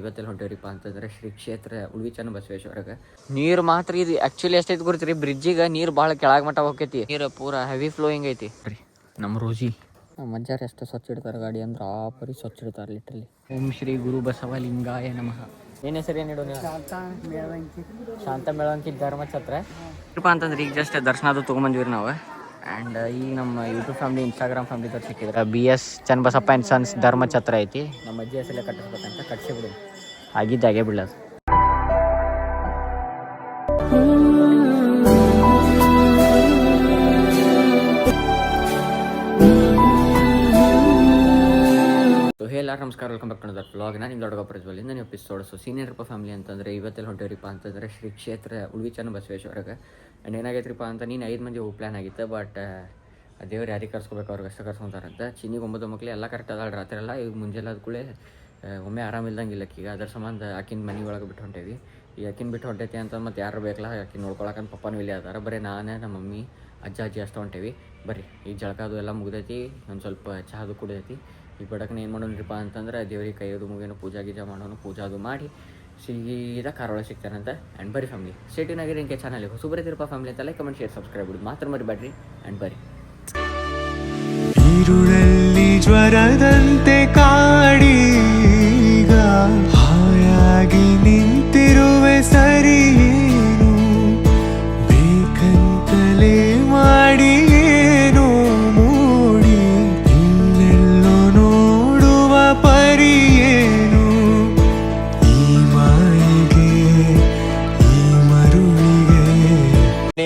ಇವತ್ತೆಲ್ಲ ಹೊಂಟೇವ್ರಿಪ್ಪ ಅಂತಂದ್ರೆ ಶ್ರೀ ಕ್ಷೇತ್ರ ಉಳ್ವಿ ಚನ್ನಬಸವೇಶ್ವರಗೆ ನೀರು ಮಾತ್ರ ಇದು ಆ್ಯಕ್ಚುಲಿ ಎಷ್ಟೈತಿ ಗೊತ್ತ್ರಿ, ಬ್ರಿಡ್ಜಿಗೆ ನೀರು ಭಾಳ ಕೆಳಗೆ ಮಟ್ಟ ಹೋಗ್ತೈತಿ. ನೀರು ಪೂರಾ ಹೆವಿ ಫ್ಲೋಯಿಂಗ್ ಐತಿ ರೀ. ನಮ್ಮ ರೋಜಿ ಮಂಜಾರ ಎಷ್ಟು ಸ್ವಚ್ಛ ಇಡ್ತಾರೆ ಗಾಡಿ ಅಂದ್ರೆ ಆ ಪರಿ ಸ್ವಚ್ಛ ಇಡ್ತಾರೆ ಲಿಟ್ರಲಿ. ಓಂ ಶ್ರೀ ಗುರು ಬಸವಲಿಂಗಾಯ ನಮಃ. ಏನು ಹೆಸರು ಏನಿಡು ನೀವು? ಶಾಂತ ಮೇಳವಂಕಿ ಧರ್ಮಛತ್ರ ಅಂತಂದ್ರೆ ಈಗ ಜಸ್ಟ್ ದರ್ಶನ ಅದು ತೊಗೊಂಬಂದ್ವಿ ನಾವು. ಆ್ಯಂಡ್ ಈಗ ನಮ್ಮ ಯೂಟ್ಯೂಬ್ ಫ್ಯಾಮಿಲಿ, ಇನ್ಸ್ಟಾಗ್ರಾಮ್ ಫ್ಯಾಮಿಲಿ ದರ್ ಸಿಕ್ಕಿದ್ರೆ BS ಚನ್ನಬಸಪ್ಪ ಆ್ಯಂಡ್ ಸನ್ಸ್ ಧರ್ಮಛತ್ರ ಐತಿ. ನಮ್ಮ ಅಜ್ಜಿ ಹೆಸರಲ್ಲೇ ಕಟ್ಟಿಸ್ಬೇಕಂತ ಕಟ್ಸಿಬಿಡು. ಆಗಿದ್ದಾಗೆ ಬಿಡೋದು. ಎಲ್ಲರೂ ನಮಸ್ಕಾರ, welcome back to the vlog. ನಾನು ನಿಮ್ಮ ದೊಡ್ಡ ಪ್ರಜ್ವಲಿಂದ ನೀವು ಎಪಿಸೋಡ್. ಸೀನಿಯರ್ಪ್ಪ ಫ್ಯಾಮಿಲಿ ಅಂತಂದರೆ ಇವತ್ತೆಲ್ಲ ಹೊಂಟೇವ್ರಿಪ್ಪ ಅಂತಂದರೆ ಶ್ರೀ ಕ್ಷೇತ್ರ ಉಳ್ವಿ ಚನ್ನಬಸವೇಶ್ವರಗೆ. ಆ್ಯಂಡ್ ಏನಾಗೈತ್ರಿಪ್ಪ ಅಂತ ನೀನು 5 ಮಂದಿ ಹೋಗಿ ಪ್ಲ್ಯಾನ್ ಆಗಿತ್ತು. ಬಟ್ ದೇವ್ರು ಯಾರಿಗೆ ಕರ್ಸ್ಕೋಬೇಕು ಅವ್ರಿಗೆ ಅಷ್ಟು ಕರ್ಸ್ಕೊತಾರಂತ. ಚಿನ್ನಿಗೆ 9 ಮಕ್ಳು ಎಲ್ಲ ಕರೆಕ್ಟ್ ಅದಾಳ ರಾತ್ರಿ ಎಲ್ಲ. ಈಗ ಮುಂಜಾನೆ ಆದ ಕೂಡಲೇ ಒಮ್ಮೆ ಆರಾಮಿಲ್ದಂಗೆ ಇಲ್ಲಕ್ಕೀಗ. ಅದ್ರ ಸಂಬಂಧ ಆಕಿನ ಮನೆ ಒಳಗೆ ಬಿಟ್ಟು ಹೊಂಟೇವಿ. ಈ ಆಕಿನ ಬಿಟ್ಟು ಹೊಂಟೈತಿ ಅಂತ ಮತ್ತು ಯಾರು ಬೇಕಲ್ಲ ಆಕಿನ ನೋಡ್ಕೊಳಕಂತ ಪಪ್ಪನೂ ಇಲ್ಲೇ ಅದಾರ. ಬರೀ ನಾನೇ, ನಮ್ಮ ಮಮ್ಮಿ, ಅಜ್ಜಿ ಅಷ್ಟು ಹೊಂಟೇವಿ. ಬರ್ರಿ ಈಗ ಜಳಕ ಅದು ಎಲ್ಲ ಮುಗ್ದೈತಿ. ಒಂದು ಸ್ವಲ್ಪ ಚಹಾದು ಕುಡಿದೈತಿ. ಈಗ ಬಡಕನ ಏನು ಮಾಡೋಣ್ರಿಪ್ಪ ಅಂತಂದ್ರೆ ದೇವ್ರಿಗೆ ಕೈಯೋದು ಮುಗೇನು ಪೂಜಾ ಗೀಜಾ ಮಾಡೋನು. ಪೂಜಾ ಅದು ಮಾಡಿ ಸೀದಾ ಕಾರೊಳಗೆ ಸಿಗ್ತಾನಂತ. ಆ್ಯಂಡ್ ಬರೀ ಫ್ಯಾಮಿಲಿ ಸ್ಟೇಟಿನಾಗಿರಿ. ಇಂಕೆ ಚಾನಲ್ಗೆ ಹೊಸ ಬರೀತಿರಪ್ಪ ಫ್ಯಾಮಿಲಿ ಅಂತ ಲೈಕ್, ಕಮೆಂಟ್, ಶೇರ್, ಸಬ್ಸ್ಕ್ರೈಬ್ ಬಿಡು ಮಾತ್ರ ಮರಿಬೇಡ್ರಿ. ಆ್ಯಂಡ್ ಬರೀ ಈರುಳಲ್ಲಿ ಜ್ವರದಂತೆ ಕಾಡೀಗ ಹಾಯಾಗಿ ನಿಂತಿರುವೆ ಸರಿಯೇನು ಬೇಕಂತಲೇ ಮಾಡಿ ಏನೋ ಮೂಡಿ ಇನ್ನೆಲ್ಲೋ ನೋಡುವ ಪರಿಯೇನು ಈ ಮಾಯಿಗೆ ಈ ಮರುವಿಗೆ.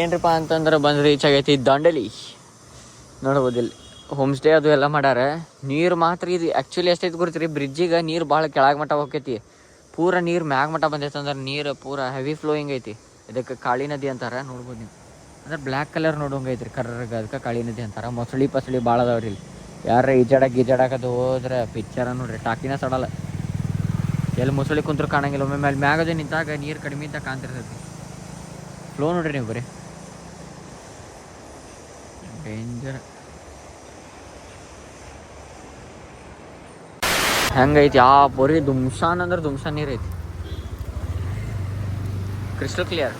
ಏನ್ರಿಪ್ಪ ಅಂತಂದ್ರೆ ಬಂದ್ರೆ ರೀಚ್ ಆಗೈತಿ ದಾಂಡೇಲಿ. ನೋಡ್ಬೋದಿಲ್ಲ ಹೋಮ್ ಸ್ಟೇ ಅದು ಎಲ್ಲ ಮಾಡ್ಯಾರ. ನೀರು ಮಾತ್ರ ಇದು ಆ್ಯಕ್ಚುಲಿ ಎಷ್ಟೈತಿ ಗೊತ್ತ್ರಿ, ಬ್ರಿಡ್ಜಿಗೆ ನೀರು ಭಾಳ ಕೆಳಗೆ ಮಟ್ಟ ಹೋಗ್ತೈತಿ. ಪೂರ ನೀರು ಮ್ಯಾಗ ಮಟ್ಟ ಬಂದೈತೆ ಅಂದ್ರೆ ನೀರು ಪೂರ ಹೆವಿ ಫ್ಲೋಯಿಂಗ್ ಐತಿ. ಇದಕ್ಕೆ ಕಾಳಿ ನದಿ ಅಂತಾರೆ. ನೋಡ್ಬೋದು ನೀವು, ಅಂದ್ರೆ ಬ್ಲ್ಯಾಕ್ ಕಲರ್ ನೋಡೋಂಗೆ ಐತ್ರಿ ಕರ್ರಗೆ. ಅದಕ್ಕೆ ಕಾಳಿ ನದಿ ಅಂತಾರೆ. ಮೊಸಳಿ ಭಾಳ ಅದಾವ್ರಿ ಇಲ್ಲಿ. ಯಾರ ಈಜಾಡಕದು ಹೋದ್ರೆ ಪಿಕ್ಚರ ನೋಡ್ರಿ, ಟಾಕಿನ ಸಡಲ್ಲ. ಎಲ್ಲಿ ಮೊಸಳಿ ಕುಂತ್ರು ಕಾಣಂಗಿಲ್ಲ. ಒಮ್ಮೆ ಮೇಲೆ ಮ್ಯಾಗದು ನಿಂತಾಗ ನೀರು ಕಡಿಮೆ ಅಂತ ಕಾಣ್ತಿರ್ತೈತಿ. ಫ್ಲೋ ನೋಡ್ರಿ ನೀವು, ಬರೀ ಡೇಂಜರ್ ಹೆಂಗೈತಿ. ಆ ಬರೀ ದುಮ್ಸಾನ್ ಅಂದ್ರೆ ದುಮ್ಸಾನ್ ನೀರು ಐತಿ. ಕ್ರಿಸ್ಟಲ್ ಕ್ಲಿಯರ್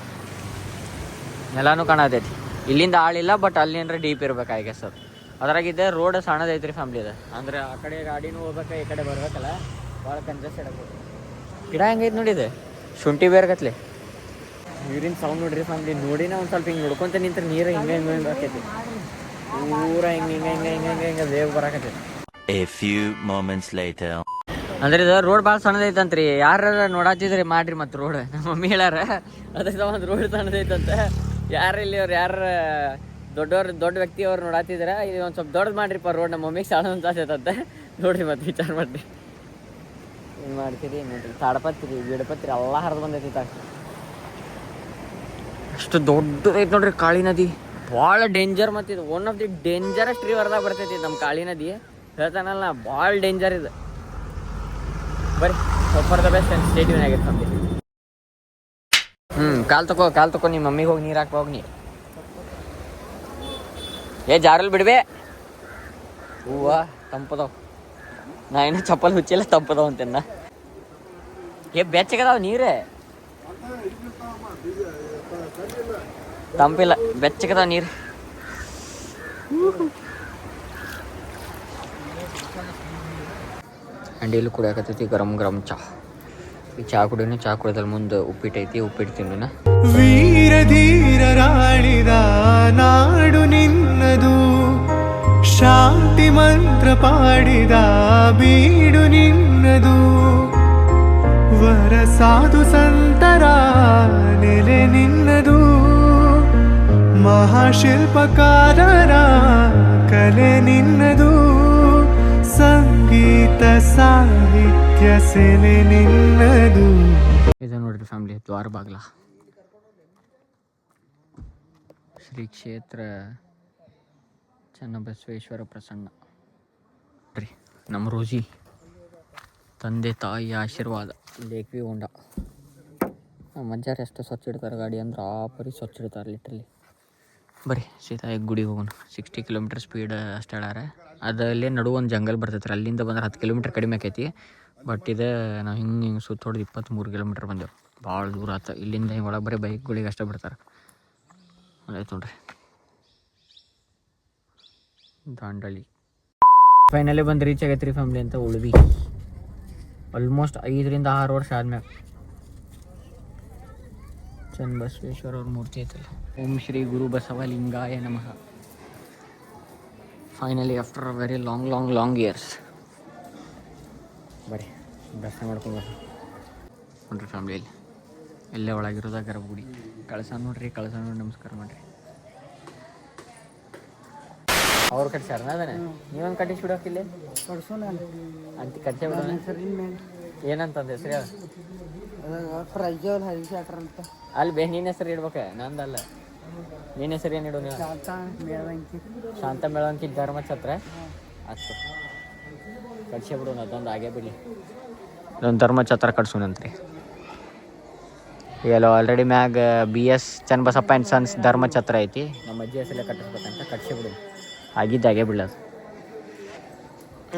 ಎಲ್ಲಾನು ಕಾಣತೈತಿ. ಇಲ್ಲಿಂದ ಆಳಿಲ್ಲ, ಬಟ್ ಅಲ್ಲಿ ಏನಾರ ಡೀಪ್ ಇರ್ಬೇಕು ಐ ಗೆಸ್. ಅದ್ರಾಗಿದ್ದೆ ರೋಡ್ ಸಣ್ಣದೈತ್ರಿ ಫ್ಯಾಮ್ಲಿ ಅದು. ಅಂದ್ರೆ ಆ ಕಡೆ ಗಾಡಿನೂ ಹೋಗ್ಬೇಕು, ಈ ಕಡೆ ಬರ್ಬೇಕಲ್ಲ, ಭಾಳ ಕಂಜೆಸ್ಟೆಡ್ ಆಗ್ಬೋದು. ಗಿಡ ಹೆಂಗೈತಿ ನೋಡಿದೆ, ಶುಂಠಿ ಬೇರ್ಗತ್ಲೆ. ನೀರಿನ ಸೌಂಡ್ ನೋಡ್ರಿ ಫ್ಯಾಮ್ಲಿ. ನೋಡಿನ ಒಂದು ಸ್ವಲ್ಪ ಹಿಂಗೆ ನೋಡ್ಕೊಂತ ನಿಂತ್ರೆ ನೀರು ಹಿಂಗೆ ಆಕೈತಿ. ಪೂರ ಹಿಂಗೆ wave ಬರಾಕತ್ತೈತಿ. A few moments later. ಅಂದ್ರೆ ಇದು ರೋಡ್ ಭಾಳ ಸಣ್ಣದೈತಂತ್ರಿ. ಯಾರು ನೋಡಾತಿದ್ರಿ ಮಾಡ್ರಿ. ಮತ್ತು ರೋಡ್ ನಮ್ಮ ಮಮ್ಮಿ ಹೇಳ್ಯಾರ ಅದ್ರ ಸಂಬಂಧ ರೋಡ್ ಸಣ್ಣದೈತಂತ. ಯಾರು ಇಲ್ಲಿ ಅವ್ರು ಯಾರು ದೊಡ್ಡ ವ್ಯಕ್ತಿ ಅವ್ರು ನೋಡಾತಿದ್ರ, ಇದು ಒಂದು ಸ್ವಲ್ಪ ದೊಡ್ಡದು ಮಾಡ್ರಿಪ್ಪ ರೋಡ್. ನಮ್ಮ ಮಮ್ಮಿಗೆ ಸಣ್ಣ ಅನ್ಸತೈತಂತೆ. ನೋಡ್ರಿ ಮತ್ತೆ ವಿಚಾರ ಮಾಡ್ರಿ ಏನು ಮಾಡ್ತೀರಿ. ನೋಡ್ರಿ ತಾಡಪತ್ರಿ ಗಿಡಪತ್ರಿ ಎಲ್ಲ ಹರಿದು ಬಂದೈತಿ. ಅಷ್ಟು ದೊಡ್ಡದೈತಿ ನೋಡ್ರಿ ಕಾಳಿ ನದಿ. ಭಾಳ ಡೇಂಜರ್. ಮತ್ತು ಇದು ಒನ್ ಆಫ್ ದಿ ಡೇಂಜರೆಸ್ಟ್ ರಿವರ್ದಾಗ ಬರ್ತೈತಿ ನಮ್ಮ ಕಾಳಿ ನದಿ. ಹೇಳ್ತಾನಲ್ಲ ಭಾಳ ಡೇಂಜರ್ ಇದು. ಬರೀ for the best and stay tune ಆಗಿರ್ತಂತೆ. ಕಾಲು ತಗೋ ನಿಮ್ಮ ಮಮ್ಮಿಗೆ ಹೋಗಿ ನೀರು ಹಾಕಿ ಹೋಗಿ. ಏ ಜಾರಲ್ಲಿ ಬಿಡ್ಬೇ. ಹೂವ ತಂಪದವ. ನಾ ಏನೋ ಚಪ್ಪಲ್ ಹುಚ್ಚಿಲ್ಲ, ತಂಪದವ ಅಂತೇನ. ಏ ಬೆಚ್ಚಗದಾವ ನೀರೇ, ತಂಪಿಲ್ಲ, ಬೆಚ್ಚಗದಾವ ನೀರು. ಆ್ಯಂಡ್ ಇಲ್ಲಿ ಕುಡಿಯಾಕತ್ತೈತಿ ಗರಂ ಚಹಾ. ಈ ಚಹಾ ಕುಡಿಯೋಣ. ಚಹಾ ಕುಡಿದಲ್ಲಿ ಮುಂದೆ ಉಪ್ಪಿಟ್ಟೈತಿ, ಉಪ್ಪಿಟ್ಟು ತಿನ್ನೋಣ. ವೀರ ಧೀರರಾಳಿದ ನಾಡು ನಿನ್ನದು, ಶಾಂತಿ ಮಂತ್ರ ಪಾಡಿದ ಬೀಡು ನಿನ್ನದು, ವರ ಸಾಧು ಸಂತರ ನೆಲೆ ನಿನ್ನದು, ಮಹಾಶಿಲ್ಪಕಾರರ ಕಲೆ ನಿನ್ನದು, ಸಂಗೀತ ಸಾಹಿತ್ಯ ಸೆಲೆ ನಿನ್ನದು. ಇದು ನೋಡ್ರಿ ಫ್ಯಾಮಿಲಿ ದ್ವಾರ ಬಾಗ್ಲ. ಶ್ರೀ ಕ್ಷೇತ್ರ ಚನ್ನಬಸವೇಶ್ವರ ಪ್ರಸನ್ನ ರೀ. ನಮ್ಮ ರೋಜಿ ತಂದೆ ತಾಯಿಯ ಆಶೀರ್ವಾದ. ಲೇಕ್ವಿ ಹೊಂಡ ಮಂಜಾರ ಎಷ್ಟು ಸ್ವಚ್ಛ ಇಡ್ತಾರೆ ಗಾಡಿ ಅಂದ್ರೆ ಆ ಪರಿ ಸ್ವಚ್ಛ ಇಡ್ತಾರೆ ಲಿಟ್ರಲಿ. ಬರ್ರಿ ಸೀದಾ ಗುಡಿಗೆ ಹೋಗೋಣ. 60 ಕಿಲೋಮೀಟರ್ ಸ್ಪೀಡ್ ಅಷ್ಟು ಹೇಳಾರ. ಅದಲ್ಲೇ ನಡುವೆ ಒಂದು ಜಂಗಲ್ ಬರ್ತೈತೆ ರೀ. ಅಲ್ಲಿಂದ ಬಂದ್ರೆ 10 ಕಿಲೋಮೀಟರ್ ಕಡಿಮೆ ಆಕೈತಿ. ಬಟ್ ಇದೆ ನಾವು ಹಿಂಗೆ ಸುತ್ತ ಹೊಡೆದು 23 ಕಿಲೋಮೀಟ್ರ್ ಬಂದೆವು. ಭಾಳ ದೂರ ಆಯ್ತು. ಇಲ್ಲಿಂದ ಹಿಂಗೆ ಒಳಗೆ ಬರೀ ಬೈಕ್ಗಳಿಗೆ ಅಷ್ಟೇ ಬಿಡ್ತಾರೆ. ಆಯ್ತು ನೋಡ್ರಿ ದಾಂಡಲಿ. ಫೈನಲಿ ಬಂದು ರೀಚ್ ಆಗೈತೆ ರೀ ಫ್ಯಾಮ್ಲಿ ಅಂತ ಉಳ್ವಿ. ಆಲ್ಮೋಸ್ಟ್ 5 ರಿಂದ 6 ವರ್ಷ ಆದ್ಮೇಲೆ ಚನ್ನಬಸವೇಶ್ವರ ಅವ್ರ ಮೂರ್ತಿ ಐತಲ್ಲ. ಓಂ ಶ್ರೀ ಗುರು ಬಸವಲಿಂಗಾಯ ನಮಃ. Finally after a very long years ಬರ್ರಿ ದರ್ಶನ ಮಾಡ್ಕೊಂಡು ಬರ್ರಿ ನೋಡ್ರಿ ಫ್ಯಾಮ್ಲಿಯಲ್ಲಿ. ಎಲ್ಲೇ ಒಳಗಿರೋದ ಗರ್ಭಗುಡಿ. ಕಳಸ ನೋಡ್ರಿ, ಕಳಸ ನೋಡಿ ನಮಸ್ಕಾರ ಮಾಡಿರಿ. ಅವ್ರು ಕಟ್ಸ್ಯಾರ ಅದನ್ನ ನೀವೊಂದು ಕಟ್ಟಿಸ್ಬಿಡೋಕಿಲ್ಲ ಅಂತ ಕಟ್ಟೆ ಬಿಡೋಣ. ಏನಂತಂದ ಹೆಸ್ರು ಹೇಳ. ಪ್ರಜ್ವಲ್ ಹರಿಶಾಟ್ರ ಅಂತ. ಅಲ್ಲಿ ಬೇ ನಿನ್ನ ಹೆಸರು ಇಡ್ಬೇಕ, ನಂದಲ್ಲ. ನಿನ್ನ ಹೆಸರು ಏನು ಇಡು ನೀವು? ಶಾಂತ ಮೇಳವಂಕಿ ಧರ್ಮಛತ್ರ. ಅಷ್ಟು ಕಟ್ಸೇ ಬಿಡೋಣ, ಅದೊಂದು ಆಗೇ ಬಿಡಲಿ. ಅದೊಂದು ಧರ್ಮಛತ್ರ ಕಟ್ಸೋಣಂತ್ರಿ. ಈಗೆಲ್ಲ ಆಲ್ರೆಡಿ ಮ್ಯಾಗ BS ಚನ್ನಬಸಪ್ಪ ಆ್ಯಂಡ್ ಸನ್ಸ್ ಧರ್ಮಛತ್ರ ಐತಿ. ನಮ್ಮ ಅಜ್ಜಿ ಹೆಸರಲ್ಲೇ ಕಟ್ಟಿಸ್ಬೇಕಂತ ಕಟ್ಸೇ ಬಿಡೋಣ. ಆಗಿದ್ದಾಗೆ ಬಿಡೋದು.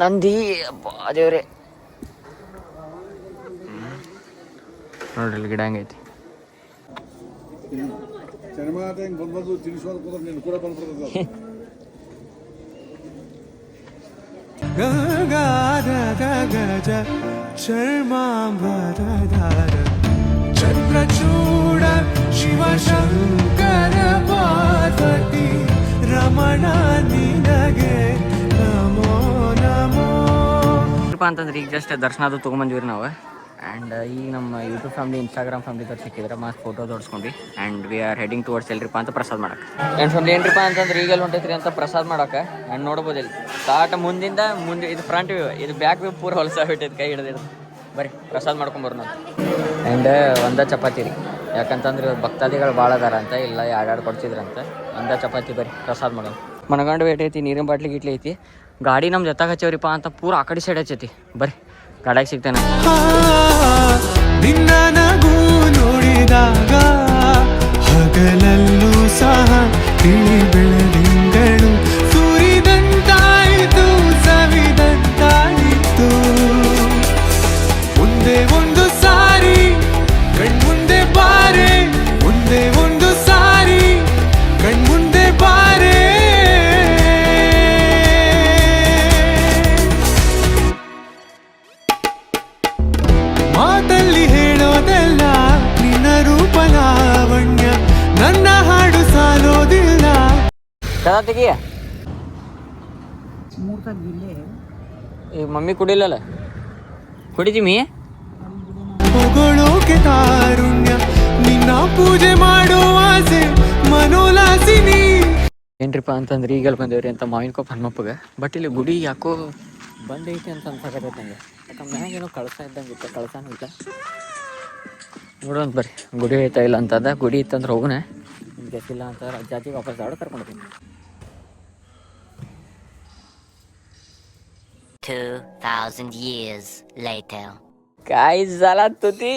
ನಂದಿ ದೇವ್ರೆ ನೋಡ್ರಿ ಇಲ್ಲಿ ಗಿಡ ಹಂಗೈತಿ. ಗಂಗಾಧರ ಗಜ ಚರ್ಮಾಂಬರಧಾರ ಚಂದ್ರಚೂಡ ಶಿವಶಂಕರ ಪಾರ್ವತಿ ರಮಣ ನಿನಗೆ ನಮೋ ನಮೋ. ಅಂತಂದ್ರೆ ಈಗ ಜಸ್ಟ್ ದರ್ಶನ ಅದು ತೊಗೊಂಬಂದಿವ್ರಿ ನಾವು. ಆ್ಯಂಡ್ ಈಗ ನಮ್ಮ ಯೂಟ್ಯೂಬ್ ಫ್ಯಾಮ್ಲಿ, ಇನ್ಸ್ಟಾಗ್ರಾಮ್ ಫ್ಯಾಮ್ಲಿದವ್ರು ಸಿಕ್ಕಿದ್ರೆ ಮಸ್ತ್ ಫೋಟೋ ತೋರಿಸ್ಕೊಂಡ್ವಿ. And we are heading towards ಎಲ್ರಿಪ್ಪ ಅಂತ ಪ್ರಸಾದ್ ಮಾಡಕ್ಕೆ. ಆ್ಯಂಡ್ ಫ್ಯಾಮ್ಲಿ ಏನ್ರಿಪ್ಪ ಅಂತಂದ್ರೆ ಈಗೆಲ್ಲ ಹೊಂಟೈತ್ರಿ ಅಂತ ಪ್ರಸಾದ್ ಮಾಡಕ್ಕೆ. ಆ್ಯಂಡ್ ನೋಡ್ಬೋದು ಇಲ್ಲಿ ಸ್ಟಾರ್ಟ್ ಮುಂದೆ ಇದು ಫ್ರಂಟ್ ವ್ಯೂ, ಇದು ಬ್ಯಾಕ್ ವ್ಯೂ ಪೂರ ಹೊಲಸಾಗ್ಬಿಟ್ಟೈತೆ ಕೈ ಹಿಡಿದಿರೋದು. ಬರ್ರಿ ಪ್ರಸಾದ್ ಮಾಡ್ಕೊಂಬರು ನಾವು. ಆ್ಯಂಡ್ ಒಂದೇ ಚಪಾತಿ ರೀ, ಯಾಕಂತಂದ್ರೆ ಭಕ್ತಾದಿಗಳು ಭಾಳ ಅದಾರ ಅಂತ ಇಲ್ಲ ಎರಡು ಕೊಡ್ತಿದ್ರಂತ. ಒಂದೇ ಚಪಾತಿ ಬರ್ರಿ ಪ್ರಸಾದ್ ಮಾಡೋಣ. ಮನಗಂಡು ವೇಟ್ ಐತಿ, ನೀರಿನ ಬಾಟ್ಲಿ ಗಿಟ್ಲಿ ಐತಿ. ಗಾಡಿ ನಮ್ಮ ಜೊತೆಗೆ ಹಚ್ಚವ್ರಿಪ್ಪ ಅಂತ ಪೂರ ಆ ಕಡೆ ಸೈಡ್ ಹಚ್ಚೈತಿ. ಬರ್ರಿ ಗಾಡಿಯಾಗ ಸಿಗ್ತೇನೆ. ನಿನ್ನ ನಗು ನೋಡಿದಾಗ ಹಗಲಲ್ಲೂ ಸಹ ತಿಳಿ ಬೆಳದಿಂಗಳು ಸುರಿದಂತಾಯಿತು, ಸವಿದಂತಾಯಿತು. ಒಂದೇ ಒಂದು ಸಾರಿ ಕಣ್ಮುಂದೆ ಬಾರೆ, ಒಂದೇ ಒಂದು ಸಾರಿ ಕಣ್ಮುಂದೆ ಬಾರೆ. ಮಾತಲ್ಲಿ ಹೇಳೋದೆಲ್ಲ ನಿನ್ನ ರೂಪ ಲಾವಣ್ಯ, ನನ್ನ ಹಾಡು ಸಾಲೋದಿಲ್ಲ. ತೆಗಿಯ ಈಗ ಮಮ್ಮಿ ಕುಡಿಲ್ಲಲ್ಲ, ಕುಡಿದೀಮಿ. ಹೊಗಳೋಕೆ ತಾರುಣ್ಯ, ನಿನ್ನ ಪೂಜೆ ಮಾಡುವ ಆಸೆ ಮನೋಲಾಸಿನಿ. ಏನ್ರಿಪ್ಪ ಅಂತಂದ್ರೆ ಈಗಲ್ಲಿ ಬಂದೇವ್ರಿ ಅಂತ ಮಾವಿನಕೊಪ್ಪ ಹನುಮಪ್ಪಗೆ. ಬಟ್ ಇಲ್ಲಿ ಗುಡಿ ಯಾಕೋ ಬಂದೈತಿ ಅಂತ ಅನ್ಸಕತ್ತೈತೆ ನಂಗೆ. ಯಾಕಂದ್ರೆ ಮ್ಯಾಗೇನೋ ಕಳಸ ಇದ್ದಂಗೆ ಇತ್ತು, ಕಳಸನೂ ಇಲ್ಲ. ನೋಡೋಣ ಬರ್ರಿ ಗುಡಿ ಐತಾ ಇಲ್ಲ ಅಂತಂದ. ಗುಡಿ ಇತ್ತಂದ್ರೆ ಹೋಗೋಣ, ನಿಮ್ಗೆ ಗೊತ್ತಿಲ್ಲ ಅಂತಂದ್ರೆ ಜಾತಿ ವಾಪಸ್ ದಾಡು ಕರ್ಕೊಂಡು ಹೋಗ್ತೀನಿ. 2000 years later. ಕಾಯ್ ಸಾಲ ತುತಿ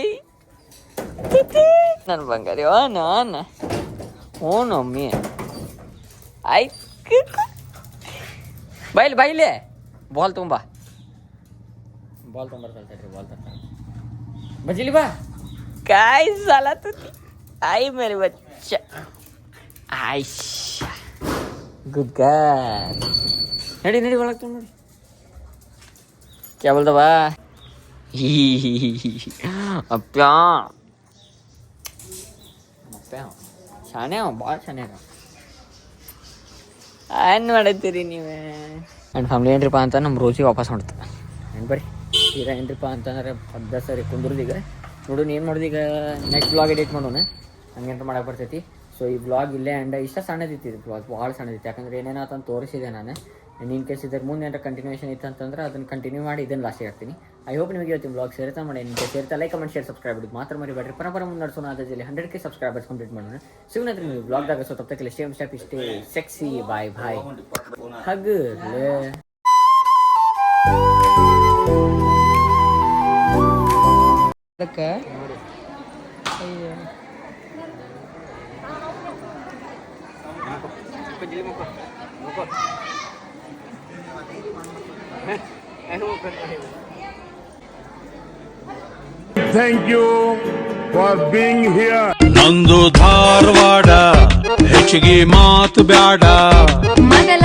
ನನ್ನ ಬಂಗಾರಿ. ನಾನ ಓ ನಮ್ಮಿ ಆಯ್ತು ಬೈಲಿ ಬಾಲ್ ತೊಗೊಂಬಾ. ಬಾಲ್ ತೊಗೊಂಬರ್ತಾಳ್ರಿ, ಬಾಲ್ ತರ್ತಾರೆ. ಬಜಿಲಿ ಬಾ. ಕಾಯ್ ಸಾಲ ತುತಿ ಆಯ್ ಮೇರೆ ಬಚ್ಚ ಆಯ್ಶ್ ಗುಡ್ ಗರ್ಲ್. ನಡಿ ಒಳಗೆ ತುಂಬ ನೋಡಿ. ಕ್ಯಾ ಬೋಲ್ದವ ಅಪ್ಪ ಶಾನೆ ಭಾಳ ಶಾನೆ ಅದ. ಏನು ಮಾಡತ್ತೀರಿ ನೀವೇ. ಆ್ಯಂಡ್ ಫ್ಯಾಮ್ಲಿ ಏನ್ರಿಪ್ಪ ಅಂತ ನಮ್ಮ ರೋಜಿಗೆ ವಾಪಸ್ ಮಾಡ್ತ. ಆ್ಯಂಡ್ ಬರ್ರಿ ಈಗ ಏನ್ರಿಪ್ಪ ಅಂತಂದ್ರೆ ಪದ್ದ ಸರಿ ಕುಂದ್ರದೀಗ ನೋಡೋಣ ಏನು ಮಾಡೋದು. ಈಗ ನೆಕ್ಸ್ಟ್ ಬ್ಲಾಗ್ ಎಡಿಟ್ ಮಾಡೋಣ, ಹಂಗೇನ್ರ ಮಾಡಕ್ಕೆ ಬರ್ತೈತಿ. ಸೊ ಈ ಬ್ಲಾಗ್ ಇಲ್ಲೇ ಆ್ಯಂಡ್ ಇಷ್ಟ ಸಣ್ಣದಿತ್ತು. ಇದು ಬ್ಲಾಗ್ ಭಾಳ ಸಣ್ಣದಿತ್ತು, ಯಾಕಂದ್ರೆ ಏನೇನಾತಂತ ತೋರಿಸಿದೆ ನಾನು. ಇನ್ ಕೇಸ್ ಇದ್ರ ಮುಂದೆ ಏನಾರ ಕಂಟಿನ್ಯೂಷನ್ ಇತ್ತು ಅಂತಂದ್ರೆ ಅದನ್ನು ಕಂಟಿನ್ಯೂ ಮಾಡಿ ಇದನ್ನು ಲಾಸ್ಟಿಗೆ ಹಾಕ್ತೀನಿ. ಐ ಹೋಪ್ ನಿಮಗೆ ಇವತ್ತಿನ ಬ್ಲಾಗ್ ಸೇರ್ತಾ ಮಾಡಿ. ನಿಮಗೆ ಸೇರ್ತಾ ಲೈಕ್ ಕಮೆಂಟ್ ಶೇರ್ ಸಬ್ಸ್ಕ್ರೈಬ್ ಮಾಡೋದು ಮಾತ್ರ ಮರಿಬೇಡ್ರಿ. ಪರಪರ ಮುನ್ನಡೆಸೋಣ. ಅದರಲ್ಲಿ 100K ಸಬ್ಸ್ಕ್ರೈಬರ್ಸ್ ಕಂಪ್ಲೀಟ್ ಮಾಡೋಣ. ಸಿಗೋಣ ನೀವು ಬ್ಲಾಗ್ದಾಗ. ಸೊ ತಪ್ಪಕ್ಕೆ ಇಷ್ಟೇ ಸೆಕ್ಸಿ ಬಾಯ್ ಹಗ್ ಅದಕ್ಕೆ thank you for being here. ನಂದು ಧಾರವಾಡ ಹೆಚ್ಚಿಗೆ ಮಾತು ಬ್ಯಾಡ ಮೊದಲ